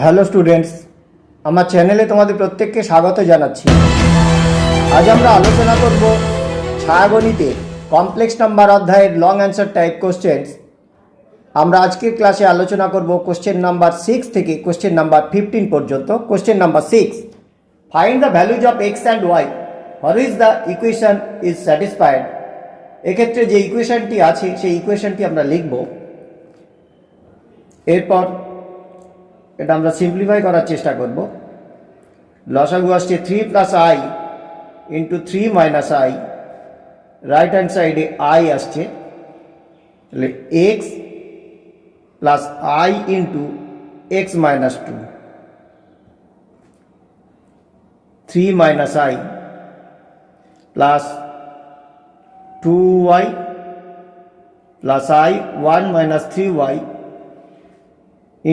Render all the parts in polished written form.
Hello students, আমার চ্যানেলে তোমাদের প্রত্যেককে স্বাগত জানাচ্ছি। আজ আমরা আলোচনা করব ছায়াগণিতের কমপ্লেক্স নাম্বার অধ্যায়ের লং অ্যান্সার টাইপ কোশ্চেন্স। আমরা আজকের ক্লাসে আলোচনা করব কোশ্চেন নাম্বার 6 থেকে কোশ্চেন নাম্বার 15 পর্যন্ত। Question number 6, find the values of x and y for which the equation is satisfied. এক্ষেত্রে যে ইকুয়েশনটি আছে সেই ইকুয়েশনটি আমরা লিখব। এরপর এটা আমরা সিম্পলিফাই করার চেষ্টা করব। লসাগু আসছে 3 plus i into 3 minus i, right hand সাইডে আই আসছে, তাহলে x plus i into x minus 2, 3 minus i plus 2y plus i 1 minus 3y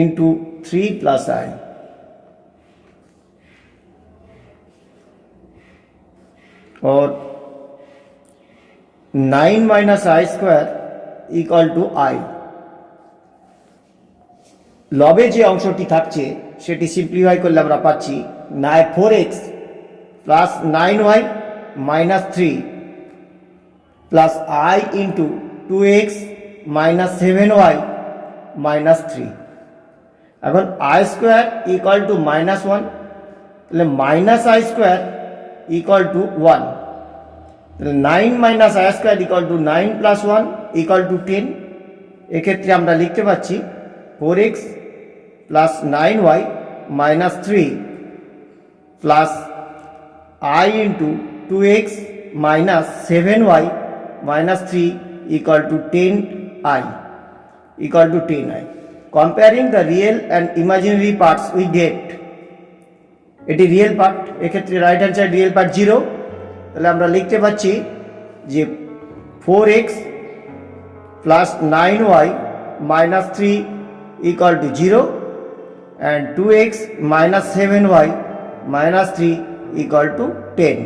into 3 plus i, और 9 minus i square equal to i. लबे जे अंशटी थाकছে সেটি simplify করলে আমরা পাচ্ছি 4x plus 9y minus 3 plus i into 2x minus 7y minus 3। এখন I square equal to minus 1, তাহলে minus i square equal to 1, তাহলে 9 minus i square equal two 9 plus 1 equal two 10। এক্ষেত্রে আমরা লিখতে পাচ্ছি 4x plus 9y minus 3 plus i into 2x minus 7y minus 3 equal to 10i equal to 10i. Comparing the real and imaginary parts we get, এটি real part, এক্ষেত্রে right hand side real part 0, তাহলে আমরা লিখতে পাচ্ছি যে 4x plus 9y minus 3 equal to 0 and 2x minus 7y minus 3 equal to 10।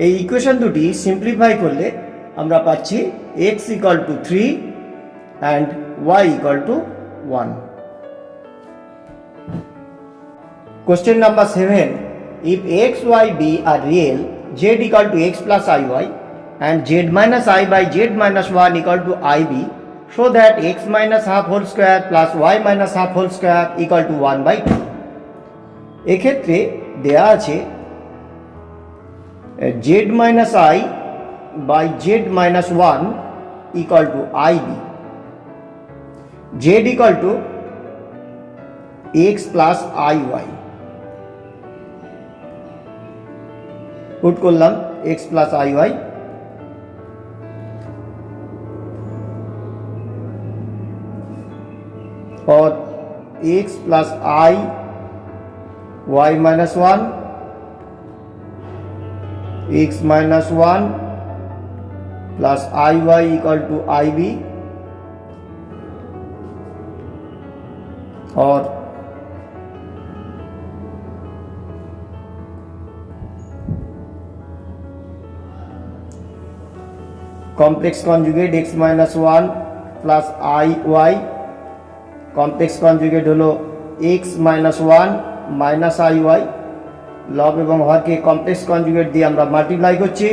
এই equation দুটি simplify করলে আমরা পাচ্ছি x equal to 3 and y equal to 1. Question number 7, if x, y, b are real, z equal to x plus iy and z minus I by z minus 1 equal to ib, show that x minus half whole square plus y minus half whole square equal to 1 by 2. এক্ষেত্রে দেয়া আছে z minus I by z minus 1 equal to ib, z equal to x plus iy, put করলাম x plus iy, और x plus I y minus 1 x minus 1 plus iy equal to ib, और complex conjugate x minus 1 plus i y, complex conjugate हलो x minus 1 minus i y, लব এবং হরকে complex conjugate দিয়ে আমরা multiply করছি,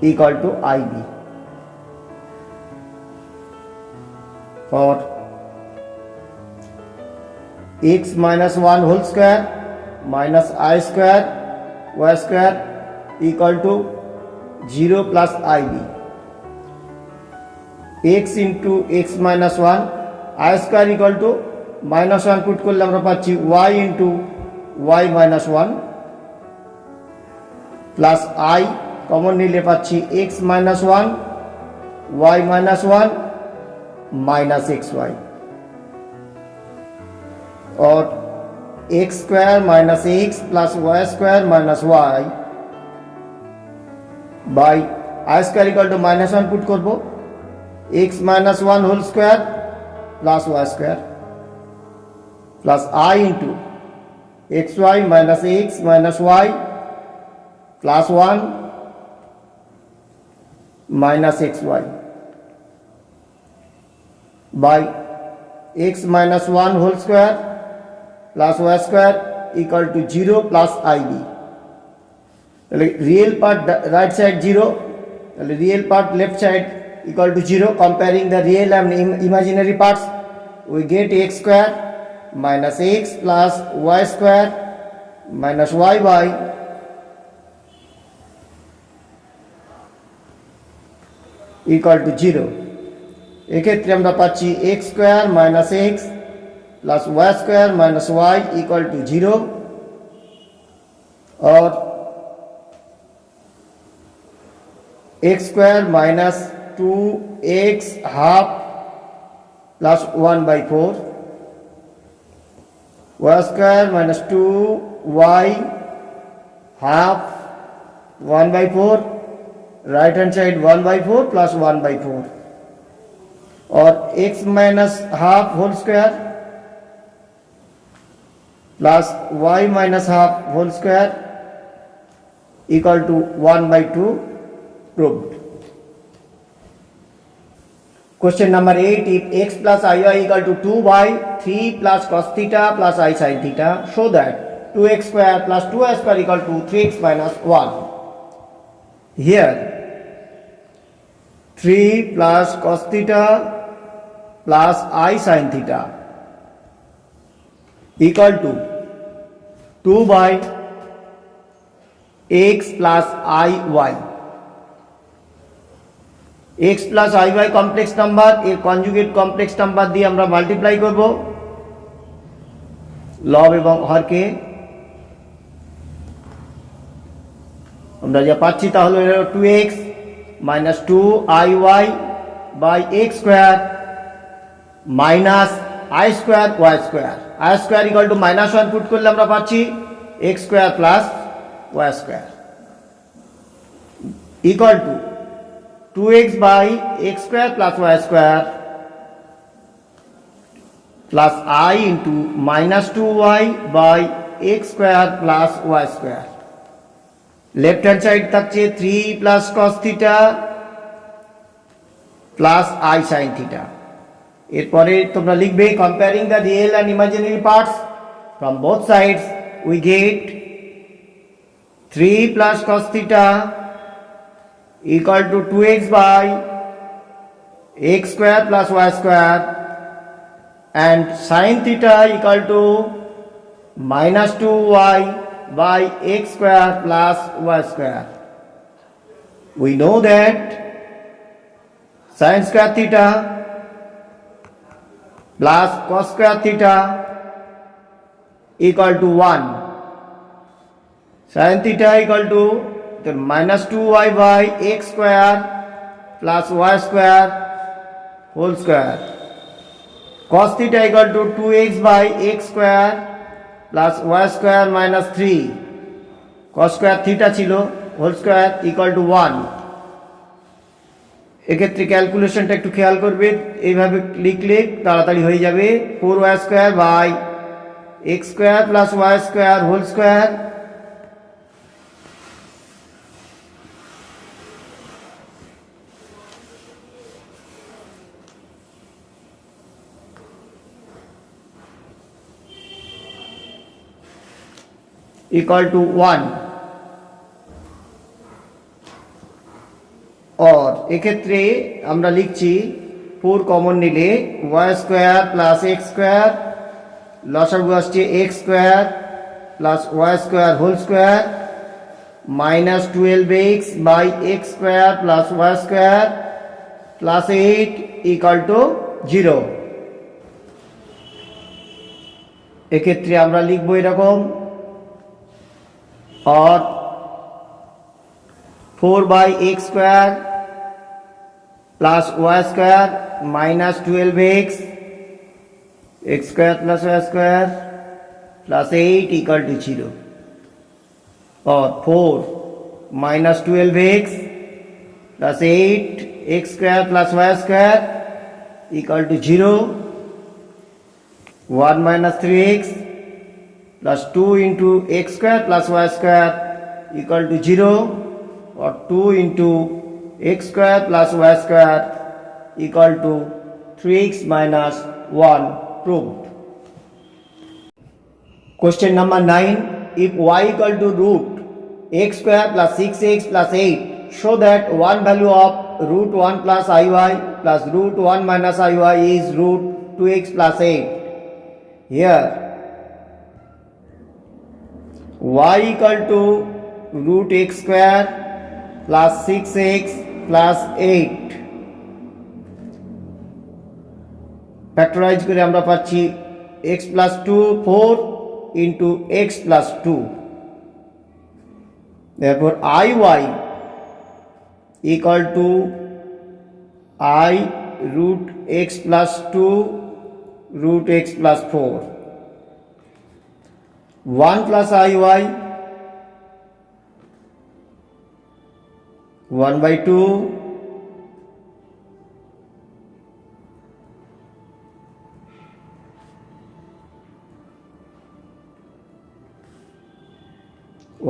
equal to ib, और x minus 1 whole square minus i square y square equal to 0 plus i b, x into x minus 1 i square equal to minus 1 put कर আমরা পাচ্ছি y into y minus 1 plus i common নিলে পাচ্ছি x minus 1 y minus 1 minus x y, और x square minus x plus y square minus y by i square equal to minus 1 put करब, x minus 1 whole square plus y square plus i into x y minus x minus y plus 1 minus x y by x minus 1 whole square plus y square equal to 0 plus ib. তাহলে real part right side 0, তাহলে real part left side equal to 0. Comparing the real and imaginary parts, we get x square minus x plus y square minus y by equal to 0. এক্ষেত্রে আমরা পাচ্ছি x square minus x plus y square minus y equal to 0 और x square minus 2x half plus 1 by 4, y square minus 2y half 1 by 4, right hand side 1 by 4 plus 1 by 4, और x minus half whole square plus y minus half whole square equal to 1 by 2 proved. Question number 8. If x plus iy equal to 2 by 3 plus cos theta plus I sin theta, show that 2x square plus 2y square equal to 3x minus 1. Here 3 plus cos theta plus I sin theta equal to 2 by x plus iy. x plus iy complex number, এর conjugate complex number দিয়ে আমরা multiply করব লব এবং হরকে। আমরা যা পাচ্ছি তা হলো 2x minus 2iy by x square minus I square y square. I square equal to minus 1 put করলে আমরা পাচ্ছি x square plus y square equal to 2x by x square plus y square plus I into minus 2y by x square plus y square. Left hand side থাকছে 3 plus cos theta plus I sin theta. এরপরে তোমরা লিখবে comparing the real and imaginary parts from both sides we get 3 plus cos theta equal to 2x by x square plus y square and sin theta equal to minus 2y by x square plus y square. We know that sin square theta plus cos square theta equal to 1. Sin theta equal to minus 2y by x square plus y square whole square. Cos theta equal to 2x by x square plus y square minus 3. Cos square theta ছিল whole square equal to 1. এক্ষেত্রে ক্যালকুলেশনটা একটু খেয়াল করবে, এইভাবে লিখলে তাড়াতাড়ি হয়ে যাবে। 4y square by x square plus y square whole square equal to 1 और এক্ষেত্রে আমরা লিখছি 4 কমন নিলে y square plus x square লসাগু আসছে x square plus y square whole square minus 12x by x square plus y square plus 8 equal to 0। এক্ষেত্রে আমরা লিখব এরকম और 4 by x square plus y square minus 12x x square plus y square plus 8 equal to 0 और 4 minus 12x plus 8 x square plus y square equal to 0 1 minus 3x plus 2 into x square plus y square equal to 0 or 2 into x square plus y square equal to 3x minus 1 proved. Question number 9. If y equal to root x square plus 6x plus 8, show that one value of root 1 plus iy plus root 1 minus iy is root 2x plus 8. Here y equal to root x square plus 6x plus 8 factorize করে আমরা পাচ্ছি x plus 2 4 into x plus 2. Therefore iy equal to I root x plus 2 root x plus 4. 1 plus iy 1 by 2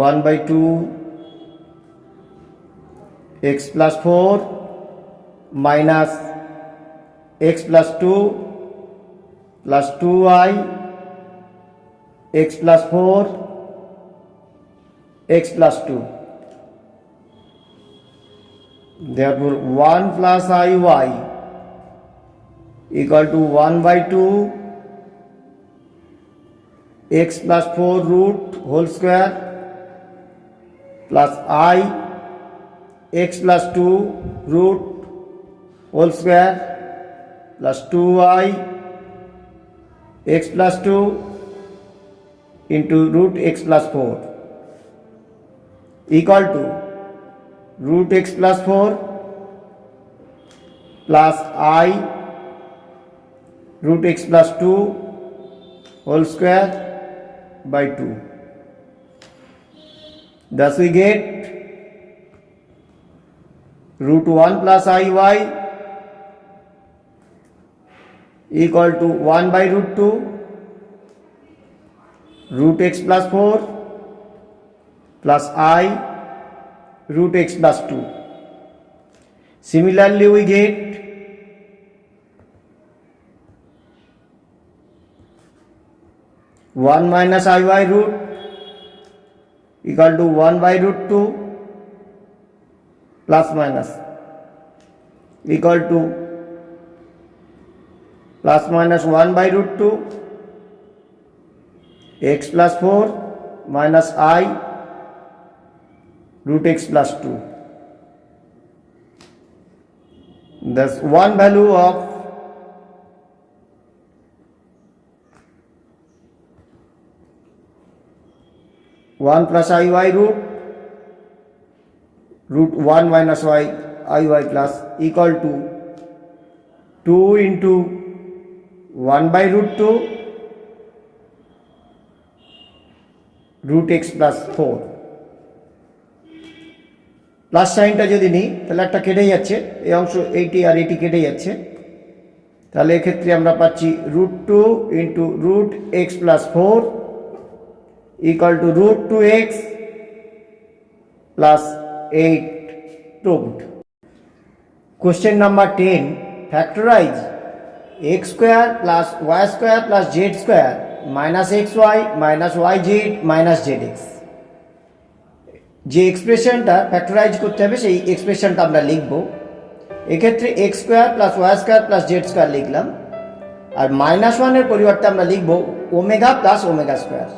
1 by 2 x plus 4 minus x plus 2 plus 2i x plus 4 x plus 2. Therefore 1 plus iy equal to 1 by 2 x plus 4 root whole square plus I x plus 2 root whole square plus 2i x plus 2 into root x plus 4 equal to root x plus 4 plus I root x plus 2 whole square by 2. Thus we get root 1 plus iy equal to 1 by root 2 root x plus 4 plus I root x plus 2. Similarly we get one minus iy root equal to 1 by root 2 plus minus equal to plus minus 1 by root 2 x plus 4 minus I root x plus 2. Thus one value of one plus iy root 1 minus iy plus equal to 2 into 1 by root 2 root x plus 4. Plus সাইনটা যদি নিই তাহলে একটা কেটে যাচ্ছে, এই অংশ এইটি আর এটি কেটে যাচ্ছে, তাহলে এক্ষেত্রে আমরা পাচ্ছি root 2 into root x plus 4 equal to root 2x plus 8 proved. Question number 10. Factorize x square plus y square plus z square minus xy minus yz minus zx. যে এক্সপ্রেশনটা ফ্যাক্টরাইজ করতে হবে সেই এক্সপ্রেশনটা আমরা লিখব। এক্ষেত্রে x square plus y square plus z square লিখলাম, আর minus ওয়ানের পরিবর্তে আমরা লিখব omega plus omega square.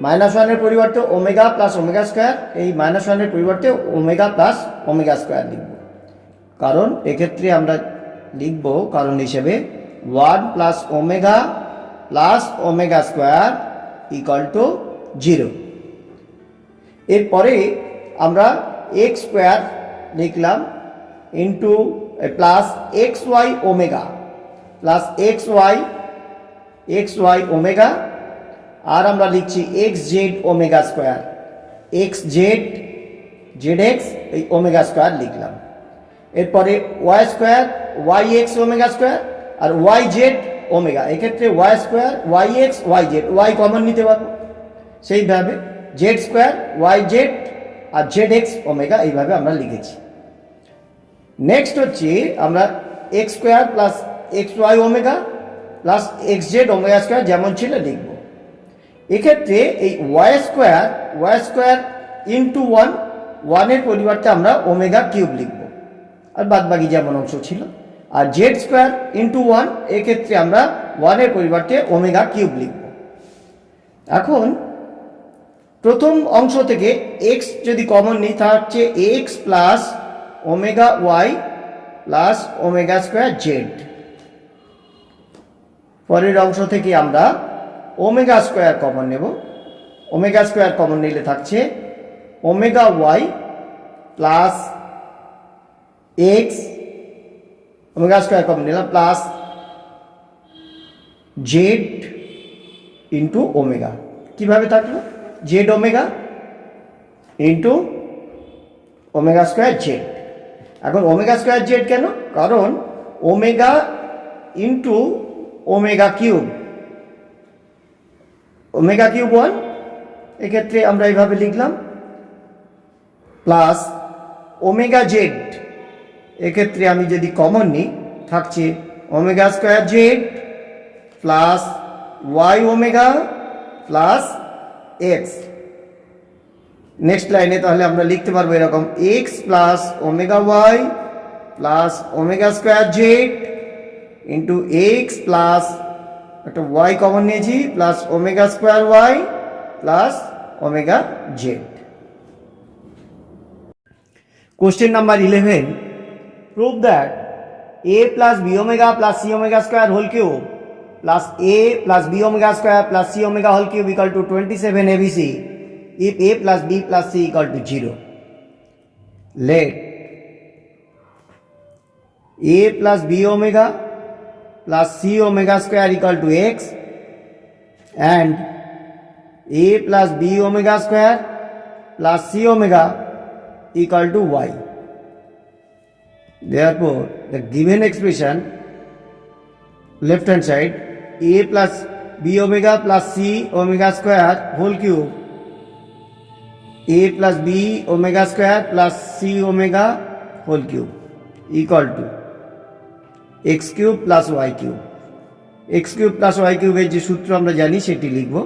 Minus ওয়ানের পরিবর্তে ওমেগা প্লাস ওমেগা স্কোয়ার, এই মাইনাস ওয়ানের পরিবর্তে ওমেগা প্লাস ওমেগা স্কোয়ার লিখব, কারণ এক্ষেত্রে আমরা লিখব কারণ হিসেবে 1 plus omega square equal to 0। এরপরে আমরা এক্স স্কোয়ার লিখলাম into plus x y omega plus x y omega, আর আমরা লিখছি x z omega square, x z z x এই ওমেগা স্কোয়ার লিখলাম। এরপরে y square y x omega square আর ওয়াই জেড ওমেগা, এক্ষেত্রে y square y x y z, y common নিতে পারবো, সেইভাবে জেড স্কোয়ার ওয়াই জেড আর z x omega এইভাবে আমরা লিখেছি। নেক্সট হচ্ছে আমরা x square plus x y omega plus x z omega square যেমন ছিল লিখব। এক্ষেত্রে এই ওয়াই স্কোয়ার ইন্টু ওয়ানের পরিবর্তে আমরা ওমেগা কিউব লিখব, আর বাদবাকি যেমন অংশ ছিল। আর জেড স্কোয়ার ইন্টু ওয়ান, এক্ষেত্রে আমরা ওয়ানের পরিবর্তে ওমেগা কিউব লিখব। এখন প্রথম অংশ থেকে এক্স যদি কমন নিই, তা হচ্ছে x plus omega y plus omega square z. পরের অংশ থেকে আমরা ওমেগা স্কোয়ার কমন নেব। ওমেগা স্কোয়ার কমন নিলে থাকছে omega y plus x, omega square common নিলাম, প্লাস জেড ইন্টু ওমেগা। কীভাবে থাকলো? Z omega into omega square z. এখন ওমেগা স্কোয়ার জেড কেন? কারণ omega into omega cube, omega cube one, এক্ষেত্রে আমরা এইভাবে লিখলাম, প্লাস ওমেগা জেড, এক্ষেত্রে আমি যদি কমন নিই থাকছে omega square z plus y omega plus x. Next লাইনে তাহলে আমরা লিখতে পারবো এরকম, x plus omega y plus omega square z into x plus একটা ওয়াই কমন নিয়েছি plus omega square y plus omega z. Question number 11. Prove that a plus b omega plus c omega square whole cube plus a plus b omega square plus c omega whole cube equal to 27 abc if a plus b plus c equal to 0. Let a plus b omega plus c omega square equal to x and a plus b omega square plus c omega equal to y. Therefore, the given expression left hand side a plus b omega plus c omega square whole cube, a plus b omega square plus c omega whole cube equal to x cube plus y cube. x cube plus y cube এর যে সূত্র আমরা জানি সেটি লিখব।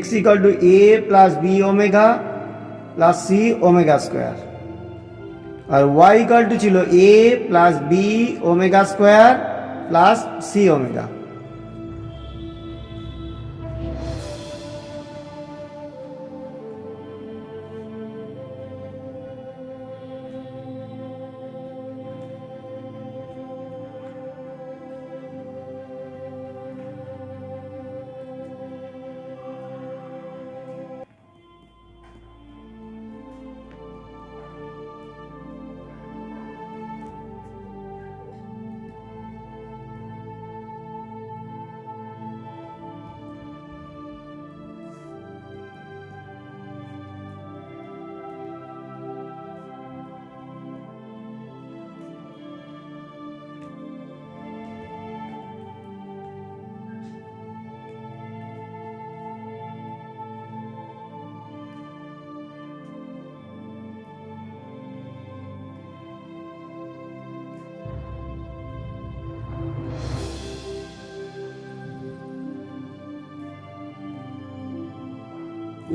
x equal to a plus b omega plus c omega square আর y equal to ছিল a plus b omega square plus c omega।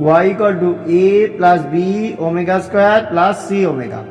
y equal to a plus b omega square plus c omega.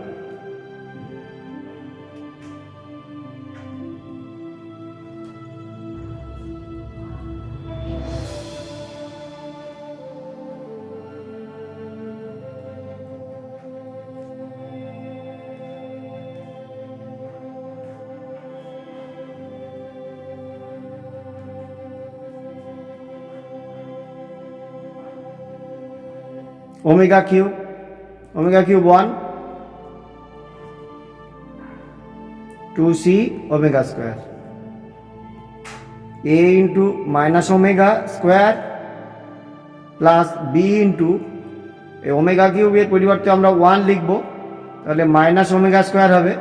Omega cube 1 2c omega square a into minus omega square plus b into omega cube এর পরিবর্তে আমরা 1 লিখব, তাহলে minus omega square হবে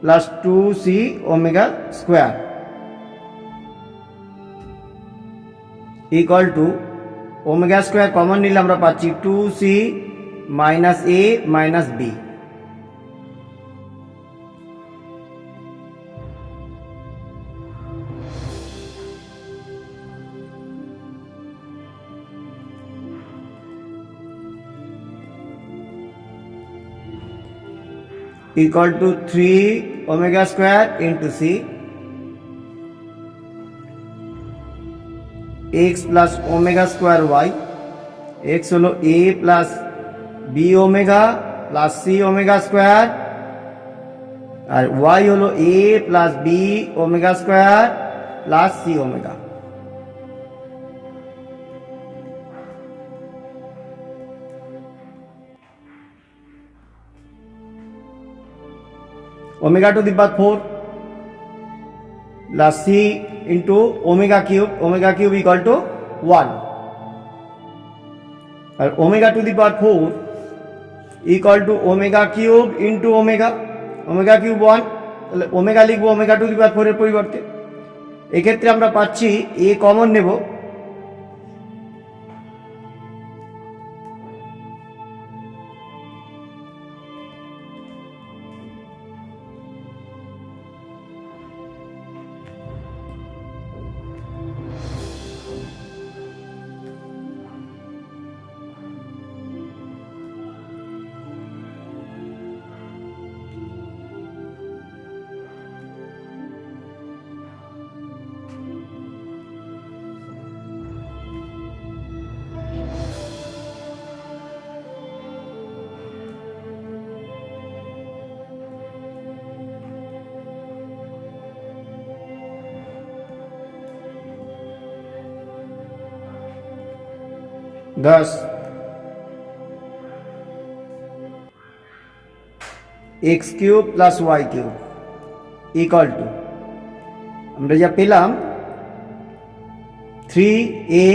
plus 2c omega square equal two omega square common নিলে আমরা পাচ্ছি 2c minus a minus b। equal to 3 omega square into c x plus omega square y, x হলো a plus b omega plus c omega square আর y হলো a plus b omega square plus c omega। omega to the power 4 plus c into omega cube equal to 1 और omega to the power 4 equal to omega cube into omega cube 1, তাহলে omega লিখবো omega to the power 4 এর পরিবর্তে। এক্ষেত্রে আমরা পাচ্ছি a common নেব, thus x cube plus y cube equal to আমরা যা পেলাম 3a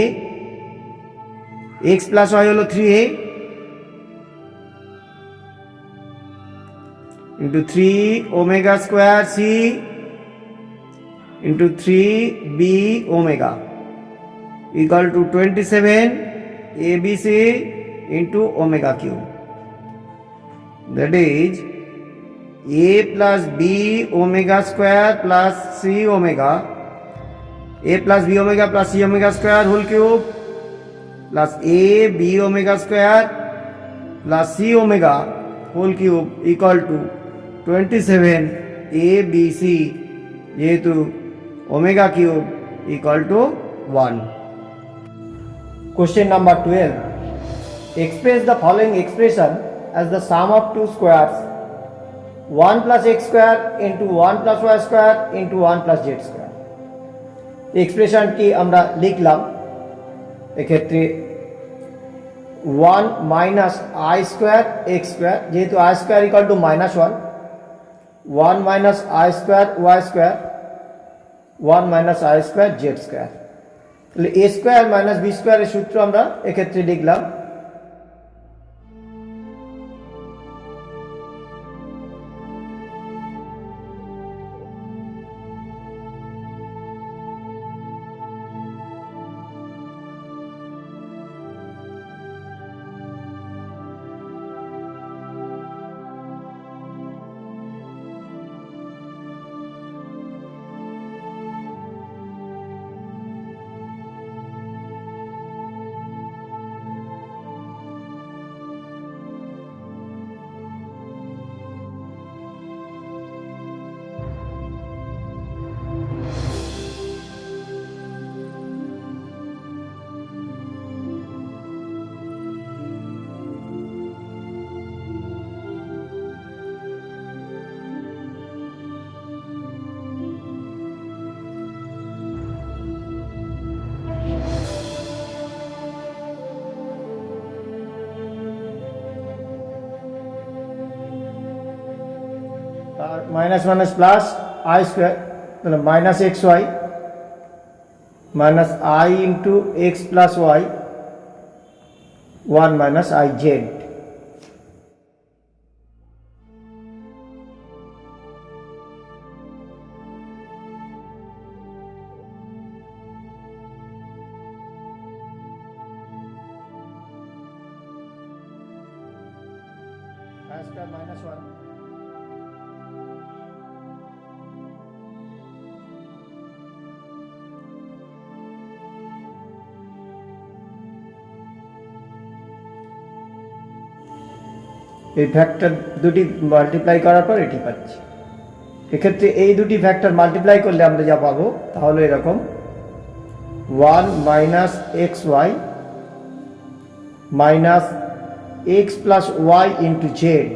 x plus y হলো 3a into 3 omega square c into 3b omega equal to 27 ABC into omega cube, that is a plus b omega square plus c omega, a plus b omega plus c omega square whole cube plus a b omega square plus c omega whole cube equal to 27 ABC যেহেতু omega cube equal to 1. Question number 12. Express the following expression as the sum of two squares 1 plus x square into 1 plus y square into 1 plus z square. এক্সপ্রেশনটি আমরা লিখলাম এক্ষেত্রে 1 minus i square x square, যেহেতু i square equal to minus 1 minus i square y square 1 minus i square z square. তাহলে a square minus B স্কোয়ারের সূত্র আমরা এক্ষেত্রে লিখলাম আর minus minus plus i square, তাহলে minus x y minus i into x plus y 1 minus i z. Minus 1 এই factor দুটি মাল্টিপ্লাই করার পর এটি পাচ্ছি। এক্ষেত্রে এই দুটি ফ্যাক্টর মাল্টিপ্লাই করলে আমরা যা পাবো তা হলো এরকম 1 minus x y minus x plus y into z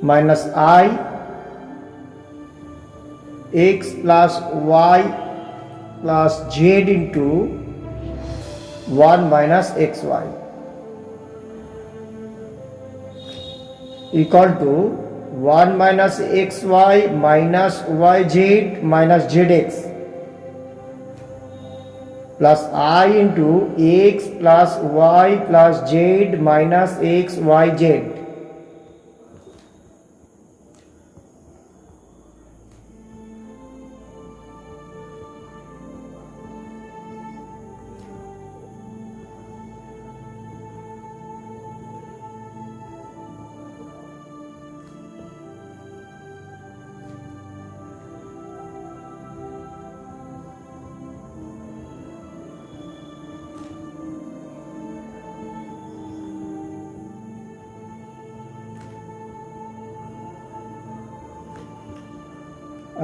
minus i x plus y plus z into 1 minus x y equal to 1 minus xy minus yz minus zx plus I into x plus y plus z minus xyz.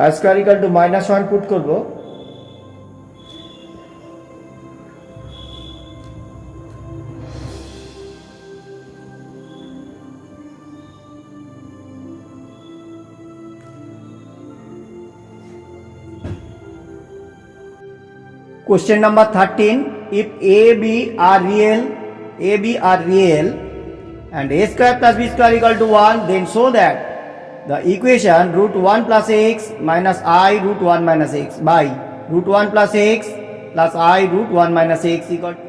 I square equal to minus 1 put করব, question number 13, if a b are real and a square plus b square equal to 1, then show that the equation root 1 plus x minus I root 1 minus x by root 1 plus x plus I root 1 minus x equal to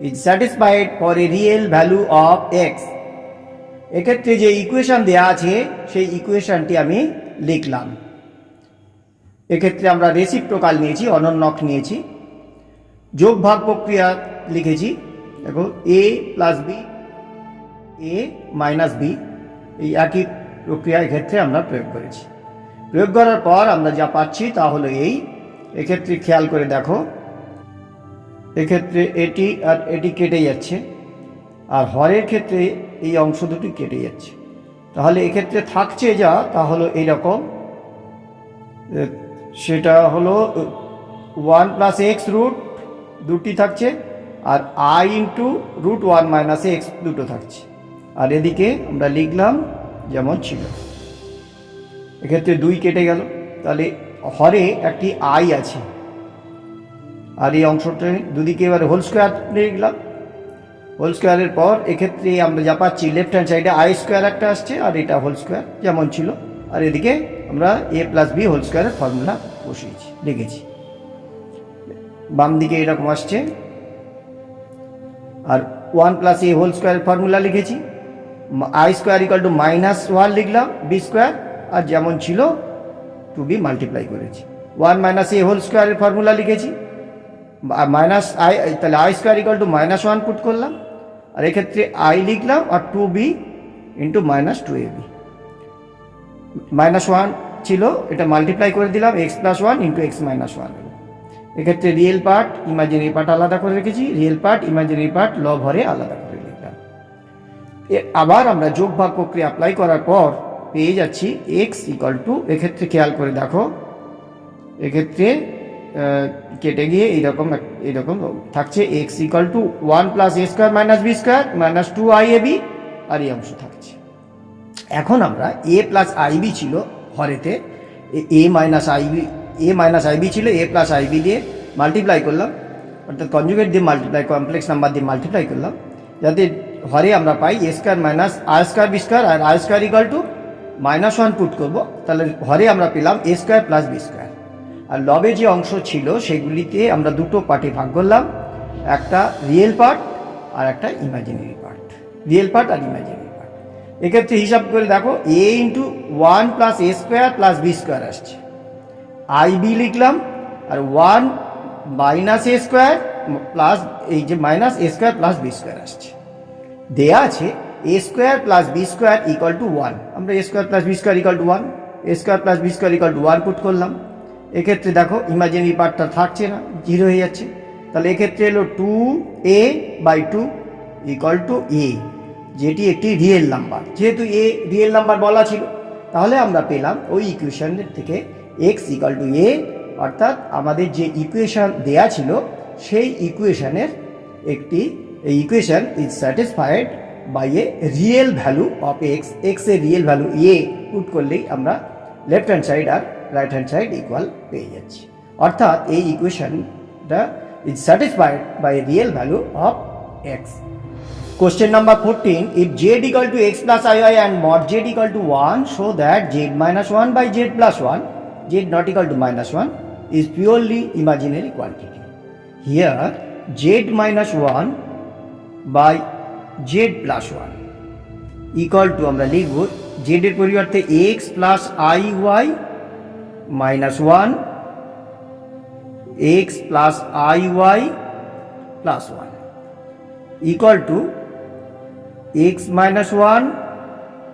is satisfied for a real value of x. এক্ষেত্রে যে equation দেয়া আছে সেই ইকুয়েশনটি আমি লিখলাম। এক্ষেত্রে আমরা রেসিপ্রোকাল নিয়েছি, অনন্যক নিয়েছি, যোগ ভাগ প্রক্রিয়া লিখেছি। দেখো a plus b a minus b, এই একই প্রক্রিয়া এক্ষেত্রে আমরা প্রয়োগ করেছি। প্রয়োগ করার পর আমরা যা পাচ্ছি তা হলো এই। এক্ষেত্রে খেয়াল করে দেখো, এক্ষেত্রে এটি আর এটি কেটে যাচ্ছে, আর হরের ক্ষেত্রে এই অংশ দুটি কেটে যাচ্ছে। তাহলে এক্ষেত্রে থাকছে যা তা হলো এইরকম, সেটা হলো 1 প্লাস এক্স রুট দুটি থাকছে, আর i into root 1 minus x দুটো থাকছে। আর এদিকে আমরা লিখলাম যেমন ছিল। এক্ষেত্রে 2 কেটে গেল, তাহলে হরে একটি আই আছে, আর এই অংশটা দুদিকে এবারে হোল স্কোয়ার লিখলাম। হোল স্কোয়ারের পর এক্ষেত্রে আমরা যা পাচ্ছি লেফট হ্যান্ড সাইডে আই স্কোয়ার একটা আসছে, আর এটা হোল স্কোয়ার যেমন ছিল। আর এদিকে আমরা এ প্লাস বি হোল স্কোয়ারের ফর্মুলা বসিয়েছি, লিখেছি। বাম দিকে এরকম আসছে, আর 1 প্লাস এ হোল স্কোয়ারের ফর্মুলা লিখেছি। I square equal to minus 1 লিখলাম বি স্কোয়ার, আর যেমন ছিল টু বি মাল্টিপ্লাই করেছি। 1 মাইনাস এ হোল স্কোয়ারের ফর্মুলা লিখেছি, মাইনাস আই, তাহলে I square equal to minus 1 put করলাম, আর এক্ষেত্রে আই লিখলাম, আর 2b into minus 2ab। Minus 1 ছিল, এটা মাল্টিপ্লাই করে দিলাম x plus 1 into x minus 1। এক্ষেত্রে রিয়েল পার্ট ইমাজিনারি পার্ট আলাদা করে রেখেছি, রিয়েল পার্ট ইমাজিনারি পার্ট লব হরে আলাদা করে লিখলাম। আবার আমরা যোগ ভাগ প্রক্রিয়া অ্যাপ্লাই করার পর পেয়ে যাচ্ছি এক্স ইকুয়াল টু, এক্ষেত্রে খেয়াল করে দেখো, এক্ষেত্রে কেটে গিয়ে এইরকম থাকছে x equal to 1 plus a square minus b square minus 2iab, আর এই অংশ থাকছে। এখন আমরা এ প্লাস আইবি ছিল হরেতে, এ মাইনাস আইবি ছিল, এ প্লাস আইবি দিয়ে মাল্টিপ্লাই করলাম, অর্থাৎ কনজুগেট দিয়ে মাল্টিপ্লাই, কমপ্লেক্স নাম্বার দিয়ে মাল্টিপ্লাই করলাম, যাতে হরে আমরা পাই এ স্কোয়ার মাইনাস আর স্কোয়ার বি স্কোয়ার, আর আর স্কোয়ার ইকাল টু -1 পুট করবো, তাহলে হরে আমরা পেলাম a square plus b square. আর লবে যে অংশ ছিল সেগুলিতে আমরা দুটো পার্টে ভাগ করলাম, একটা রিয়েল পার্ট আর একটা ইমাজিনারি পার্ট, রিয়েল পার্ট আর ইমাজিনারি পার্ট। এক্ষেত্রে হিসাব করে দেখো a into 1 plus a square plus b square আসছে, আই বি লিখলাম, আর 1 মাইনাস এ স্কোয়ার প্লাস এই যে minus a square plus b square আসছে। দেয়া আছে a square plus b square equal to 1, আমরা a square plus b square equal to 1, a square plus b square equal to 1 put করলাম। এক্ষেত্রে দেখো imaginary পার্টটা থাকছে না, 0 হয়ে যাচ্ছে, তাহলে এক্ষেত্রে এলো 2a/2 ইকাল টু এ, যেটি একটি রিয়েল নাম্বার। যেহেতু এ রিয়েল নাম্বার বলা ছিল, তাহলে আমরা পেলাম ওই ইকুয়েশনের থেকে x ইকাল টু এ, অর্থাৎ আমাদের যে ইকুয়েশন দেয়া ছিল সেই ইকুয়েশনের একটি equation is satisfied by a real value of x, x এর রিয়েল ভ্যালু এ পুট করলেই আমরা লেফট হ্যান্ড সাইড আর রাইট হ্যান্ড সাইড ইকুয়াল পেয়ে যাচ্ছি। অর্থাৎ এই ইকুয়েশনটা is satisfied by a real value of x. Question number 14. If z equal to x plus iy and mod z equal to 1, show that z minus 1 by z plus 1, z not equal to minus 1, is purely imaginary quantity. Here z minus 1 by z plus 1 equal to আমরা লিখব z এর পরিবর্তে x plus iy minus 1, x plus iy plus 1 equal to x minus 1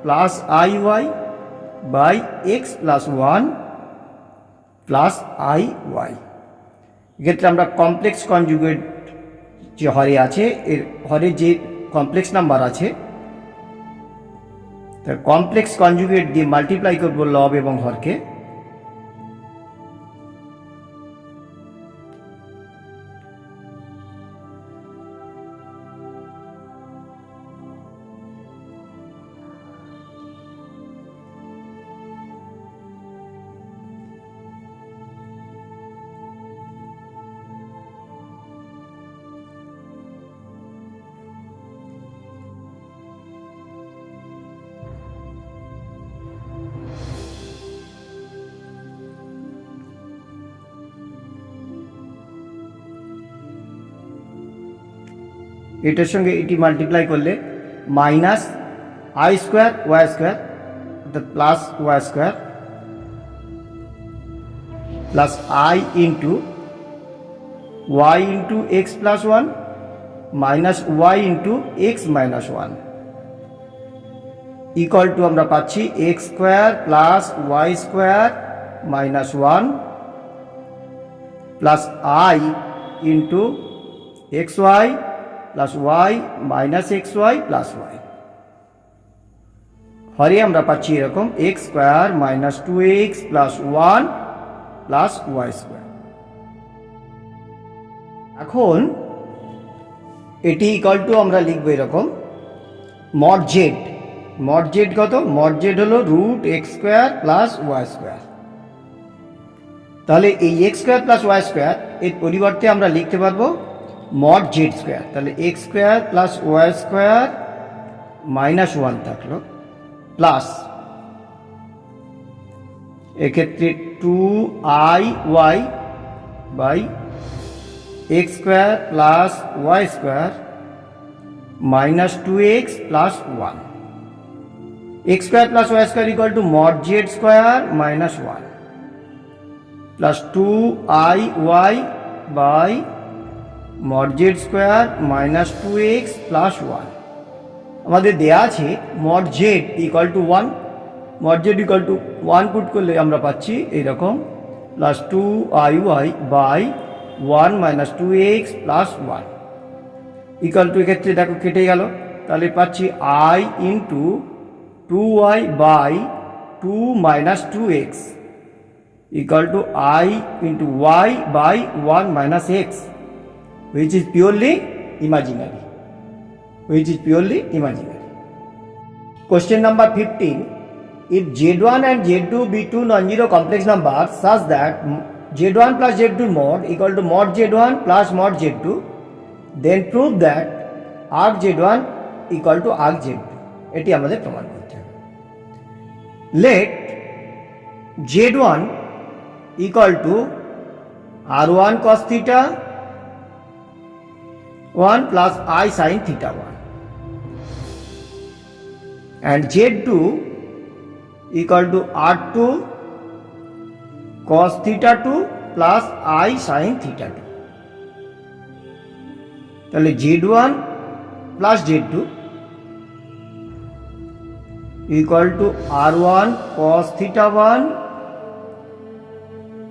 plus iy by x plus 1 plus iy। এক্ষেত্রে আমরা complex conjugate যে হরে আছে, এর হরে যে কমপ্লেক্স নাম্বার আছে তার কমপ্লেক্স কনজুগেট দিয়ে মাল্টিপ্লাই করবো লব এবং হরকে। এটার সঙ্গে এটি মাল্টিপ্লাই করলে minus i square y square অর্থাৎ plus y square plus i into y into x plus 1 minus y into x minus 1 equal to আমরা পাচ্ছি x square plus y square minus 1 plus i into x y plus y minus x y plus y. হরে আমরা পাচ্ছি এরকম x square minus 2x plus 1 plus y square. এখন এটি equal to আমরা লিখবো এরকম মড জেড। মড জেড কত? মড জেড হলো root x square plus y square. তাহলে এই x square plus y square এর পরিবর্তে আমরা লিখতে পারবো মড জেড স্কোয়ার। তাহলে x square plus y square minus 1 থাকলো প্লাস এক্ষেত্রে 2iy by x square plus y square minus 2x plus 1। X square plus y square equal to mod z square minus 1 plus 2iy by mod z square minus 2x plus 1। আমাদের দেয়া আছে mod z equal to 1, mod z equal to 1 put করলে আমরা পাচ্ছি এইরকম plus 2iy by 1 minus 2x plus 1 equal to এক্ষেত্রে দেখো কেটে গেল, তাহলে পাচ্ছি i into 2y by 2 minus 2x equal to i into y by 1 minus x, which is purely imaginary. Question number 15. If Z1 and Z2 be two non-zero complex numbers such that Z1 plus Z2 mod equal to mod Z1 plus mod Z2, then prove that arc Z1 equal to arc z two, এটি আমাদের প্রমাণ করতে হবে। Let z one equal to r one cos theta one plus i sine theta one, and Z2 equal to R2 cos theta 2 plus I sin theta 2। তাহলে Z1 plus Z2 equal to R1 cos theta 1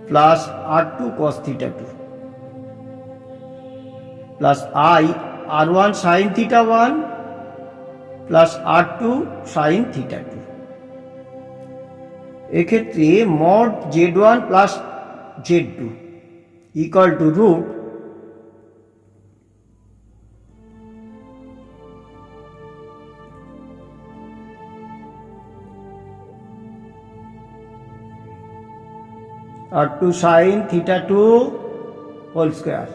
plus R2 cos theta 2 plus I R1 sin theta 1 plus R2 sine theta 2। এক্ষেত্রে mod Z1 plus Z2 equal to root R2 sine theta 2 whole square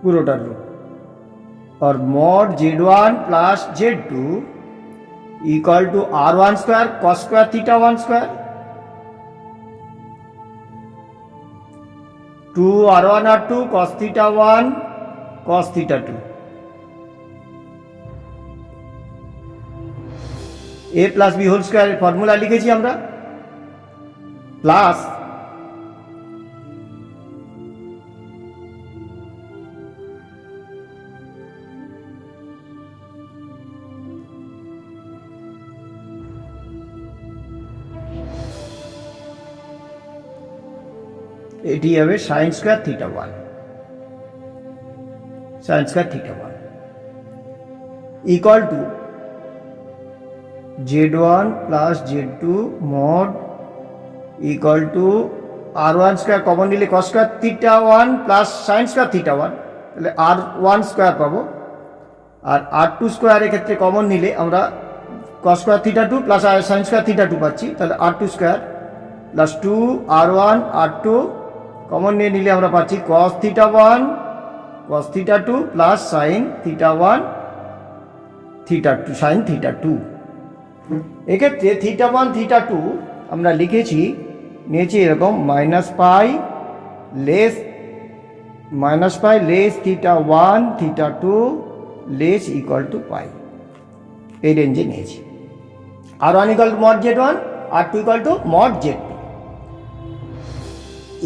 পুরোটার root, और mod Z1 plus Z2 equal to R1 square cos square theta 1 square 2 R1 R2 cos theta 1 cos theta 2। A plus b whole square formula लिखेছি আমরা plus এটি হবে sine square theta 1 sine square theta 1 equal to Z1 plus Z2 mod equal two R1 square common নিলে cos square theta 1 plus sign square theta 1, তাহলে R1 square পাবো, আর R2 square এর ক্ষেত্রে common নিলে আমরা cos square theta 2 plus sign square theta 2 পাচ্ছি, তাহলে R2 square plus 2 R1 R2 common নিয়ে নিলে আমরা পাচ্ছি cos theta 1 cos theta 2 plus sine theta 1 theta 2 sign theta 2। এক্ষেত্রে থিটা 1 থিটা 2 আমরা লিখেছি নিয়েছি এরকম -π less theta 1 theta 2 less equal to pi, এই রেঞ্জে নিয়েছি। R1 equal to mod Z1, R2 equal to mod Z2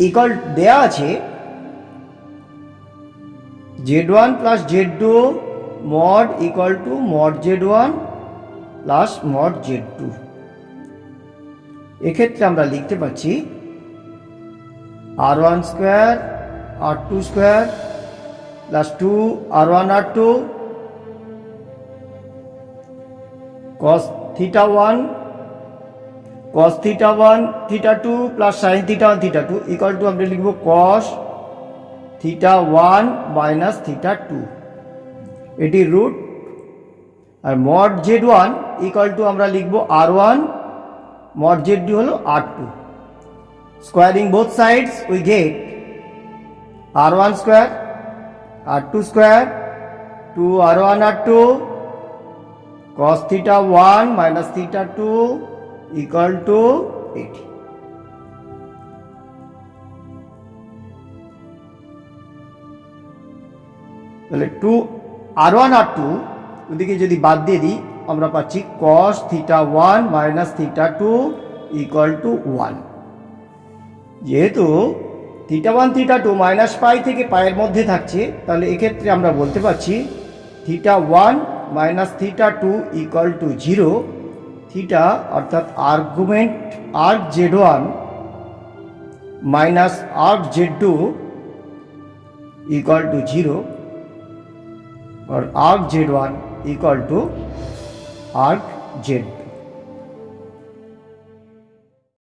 equal দেয়া আছে Z1 plus Z2 mod equal to mod Z1 plus mod Z2। এক্ষেত্রে আমরা লিখতে পাচ্ছি R1 square R2 square plus 2 R1 R2 cos theta 1 cos theta 1 theta 2 plus sin theta 1 theta 2 equal to আমরা লিখব cos theta 1 minus theta 2, এটি root, R mod Z1 equal to আমরা লিখব R1 mod Z2 হলো R2, squaring both sides we get R1 square R2 square 2 R1 R2 cos theta 1 minus theta 2 equal to 80। তাহলে 2 R1 R2 ওদিকে যদি বাদ দিয়ে দিই আমরা পাচ্ছি cos theta 1 minus theta 2 equal to 1। যেহেতু theta 1 theta 2 মাইনাস পাই থেকে পায়ের মধ্যে থাকছে, তাহলে এক্ষেত্রে আমরা বলতে পারছি theta 1 মাইনাস theta 2 equal to 0। থিটা অর্থাৎ argument arg Z1 minus arg Z2 equal to 0 और arc Z1 equal to arc Z2।